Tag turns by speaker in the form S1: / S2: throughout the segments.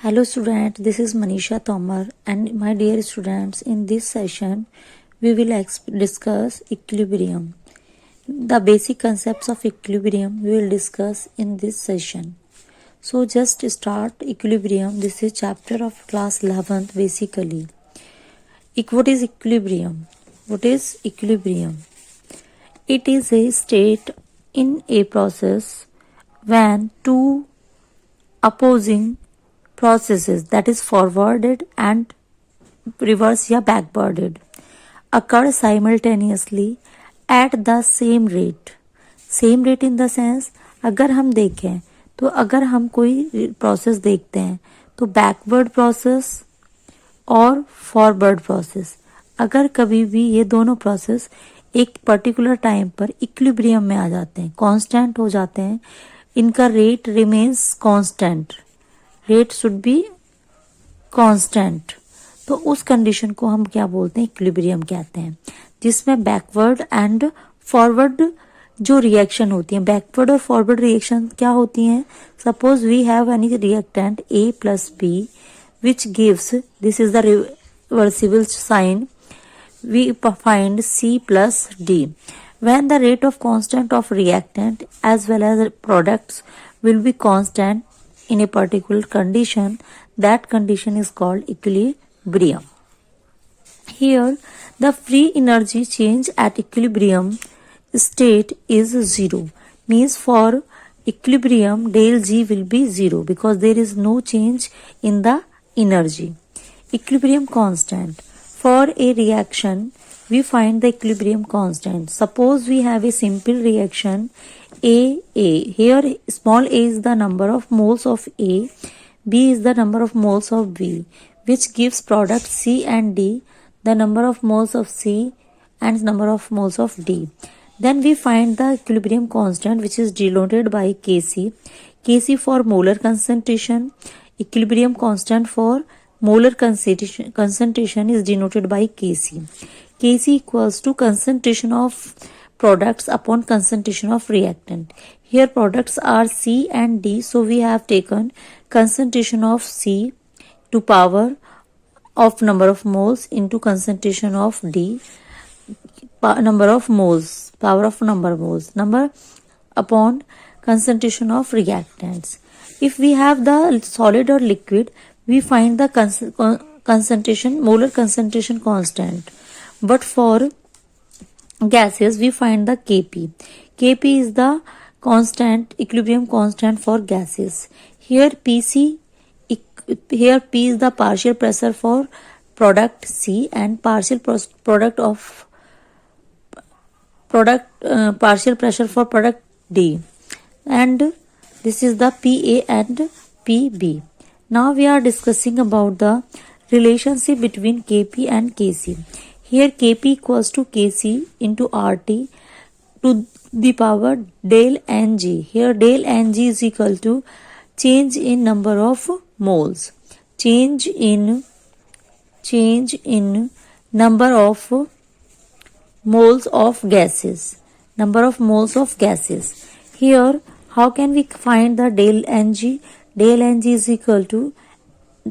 S1: Hello students, this is Manisha Tomar and my dear students, in this session we will discuss equilibrium. The basic concepts of equilibrium we will discuss in this session. So just start equilibrium. This is chapter of class 11th basically. What is equilibrium? What is equilibrium? It is a state in a process when two opposing processes, that is forwarded and reverse या backwarded, occur simultaneously at the same rate. Same rate in the sense, अगर हम देखें तो अगर हम कोई process देखते हैं तो बैकवर्ड प्रोसेस और फॉरवर्ड प्रोसेस, अगर कभी भी ये दोनों प्रोसेस एक पर्टिकुलर टाइम पर इक्विलिब्रियम में आ जाते हैं, कांस्टेंट हो जाते हैं, इनका rate remains constant, rate should be constant, तो उस कंडीशन को हम क्या बोलते हैं, इक्विलिब्रियम कहते हैं, जिसमें बैकवर्ड एंड फॉरवर्ड जो रिएक्शन होती है, बैकवर्ड और फॉरवर्ड रिएक्शन क्या होती हैं. Suppose we have any reactant A plus B which gives, this is the reversible sign, we find C plus D. When the rate of constant of reactant as well as products will be constant in a particular condition, that condition is called equilibrium. Here the free energy change at equilibrium state is 0, means for equilibrium del G will be 0 because there is no change in the energy. Equilibrium constant. For a reaction we find the equilibrium constant. Suppose we have a simple reaction A. Here small a is the number of moles of A, B is the number of moles of B, which gives product C and D, the number of moles of C and number of moles of D. Then we find the equilibrium constant, which is denoted by Kc. Kc for molar concentration, equilibrium constant for molar concentration is denoted by Kc. Kc equals to concentration of products upon concentration of reactant. Here products are C and D, so we have taken concentration of C to power of number of moles into concentration of D, number of moles, power of number of moles, number upon concentration of reactants. If we have the solid or liquid, we find the concentration, molar concentration constant. But for gases we find the Kp. Kp is the constant, equilibrium constant for gases. Here Pc, here P is the partial pressure for product C and partial product of partial pressure for product D, and this is the Pa and Pb. Now we are discussing about the relationship between Kp and Kc. Here Kp equals to Kc into RT to the power del Ng. Here del Ng is equal to change in number of moles, change in number of moles of gases, number of moles of gases. Here how can we find the del Ng? Del Ng is equal to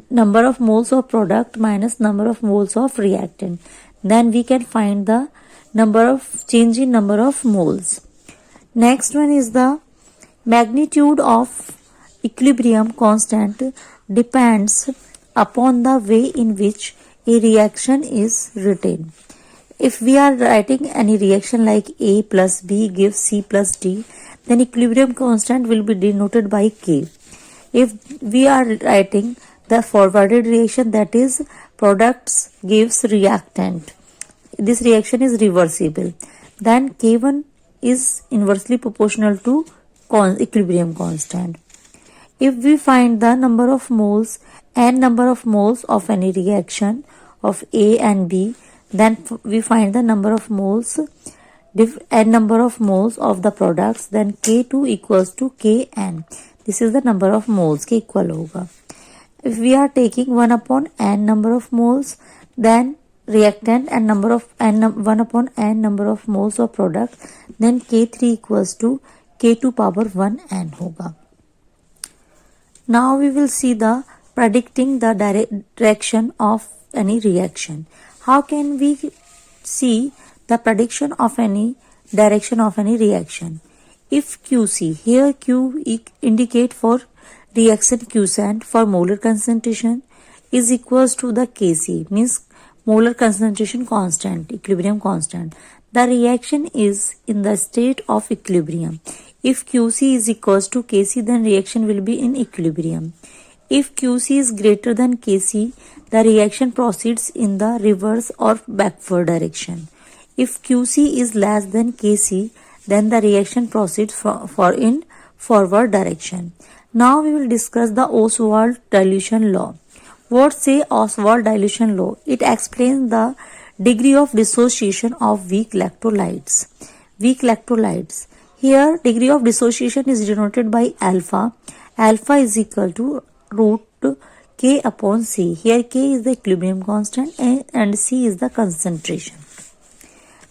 S1: number of moles of product minus number of moles of reactant. Then we can find the number of change in number of moles. Next one is the magnitude of equilibrium constant depends upon the way in which a reaction is written. If we are writing any reaction like A plus B gives C plus D, then equilibrium constant will be denoted by K. If we are writing the forwarded reaction, that is products gives reactant, this reaction is reversible, then K1 is inversely proportional to equilibrium constant. If we find the number of moles and number of moles of any reaction of A and B, then we find the number of moles and number of moles of the products, then K2 equals to Kn. This is the number of moles के equal होगा. If we are taking 1 upon n number of moles, then reactant and number of n 1 upon n number of moles of product, then K3 equals to K2 power 1 n होगा. Now we will see the predicting the direction of any reaction. How can we see the prediction of any direction of any reaction? If QC, here Q indicate for reaction Qsat for molar concentration is equals to the Kc, means molar concentration constant, equilibrium constant. The reaction is in the state of equilibrium. If QC is equals to Kc, then reaction will be in equilibrium. If QC is greater than Kc, the reaction proceeds in the reverse or backward direction. If QC is less than Kc, then the reaction proceeds in forward direction. Now we will discuss the Ostwald dilution law. What say Ostwald dilution law? It explains the degree of dissociation of weak electrolytes. Weak electrolytes. Here degree of dissociation is denoted by alpha. Alpha is equal to root K upon C. Here K is the equilibrium constant and C is the concentration.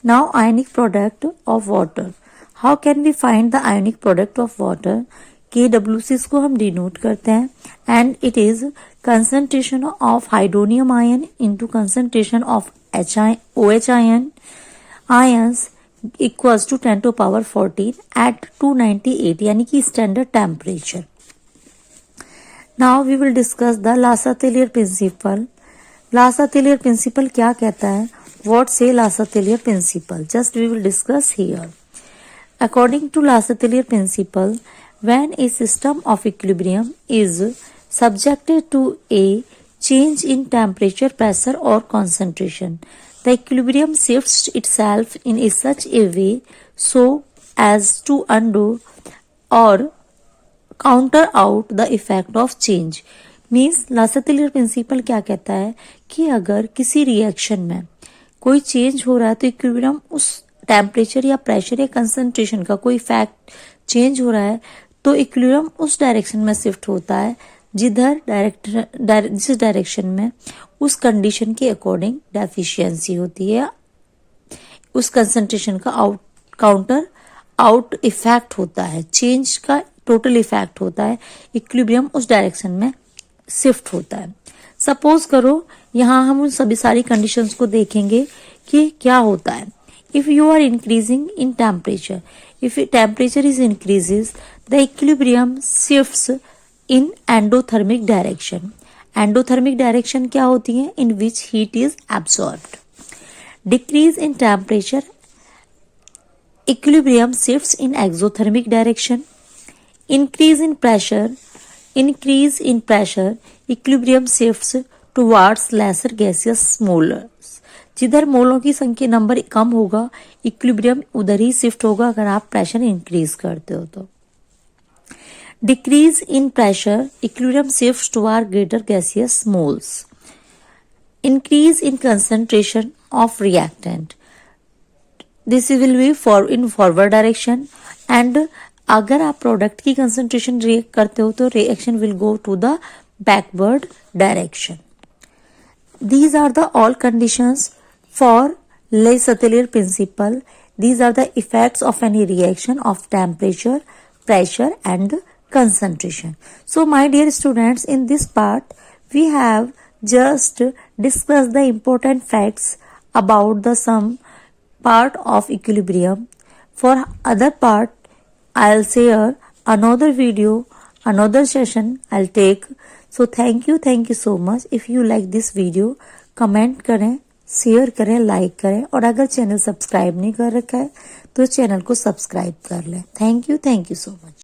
S1: Now ionic product of water. How can we find the ionic product of water? KWC इसको हम denote करते हैं and it is concentration of hydronium ion into concentration of OH ions equals to 10 to power 14 at 298 यानी कि standard temperature. Now we will discuss the Lassatelier principle. Lassatelier principle क्या कहता है? What say Lassatelier principle? Just we will discuss here. According to Lassatelier principle, when a system of equilibrium is subjected to a change in temperature, pressure or concentration, the equilibrium shifts itself in such a way so as to undo or counter out the effect of change. Means Lassatelier principle क्या कहता है कि अगर किसी reaction में कोई change हो रहा है तो इक्विलिब्रियम उस टेम्परेचर या प्रेशर या कंसंट्रेशन का कोई फैक्ट चेंज हो रहा है तो इक्विलिब्रियम उस डायरेक्शन में शिफ्ट होता है जिस डायरेक्शन में उस कंडीशन के अकॉर्डिंग डेफिशिएंसी होती है, उस कंसंट्रेशन का काउंटर आउट इफेक्ट होता है, चेंज का टोटल इफेक्ट होता है, इक्विलिब्रियम उस डायरेक्शन में शिफ्ट होता है. सपोज करो यहाँ हम उन सभी सारी कंडीशंस को देखेंगे कि क्या होता है. If you are increasing in temperature, if temperature is increases, the equilibrium shifts in endothermic direction. Endothermic direction क्या होती है? In which heat is absorbed. Decrease in temperature, equilibrium shifts in exothermic direction. Increase in pressure, equilibrium shifts towards lesser gaseous molars. जिधर मोलों की संख्या number कम होगा equilibrium उधर ही shift होगा अगर आप प्रेशर इंक्रीज करते हो तो. Decrease in pressure, equilibrium shifts toward greater gaseous moles. Increase in concentration of reactant, this will be in forward direction. And अगर आप प्रोडक्ट की कंसंट्रेशन रिएक्ट करते हो तो reaction will go to the backward direction. These are the all conditions for Le-Chatelier principle. These are the effects of any reaction of temperature, pressure and concentration. So my dear students, in this part we have just discussed the important facts about the some part of equilibrium. For other part I'll share another video, another session I'll take. So thank you so much. If you like this video, comment करें, share करें, like करें और अगर channel subscribe नहीं कर रखा है तो चैनल को सब्सक्राइब कर लें. Thank you so much.